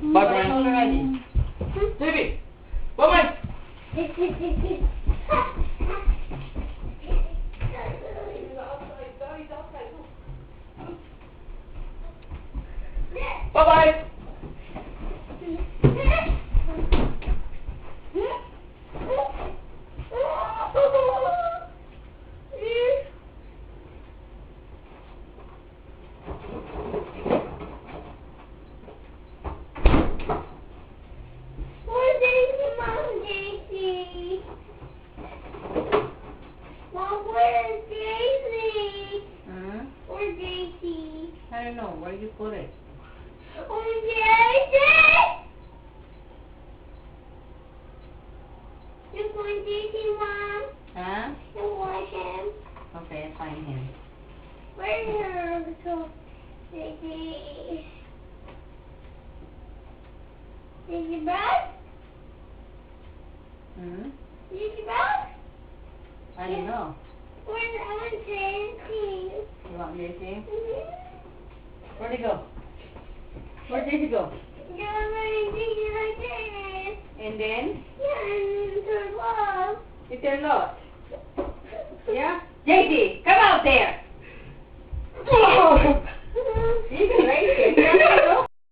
Bye-bye already. David, bye-bye. Bye-bye. Where's Daisy? Huh? Where's Daisy? I don't know. Where you put it? Oh, Daisy! You want Daisy, Mom? Huh? You want him? Okay, find him. Where's her little Daisy? Daisy Brad? Hmm? Daisy Brad? I don't know. Where's I want Daisy? You want Daisy? Mhm. Where'd he go? Where'd Daisy go? Yeah, I'm going Daisy like this. And then? Yeah, and her love. It's a lot. Yeah? Daisy, come out there! Mhm. He's crazy.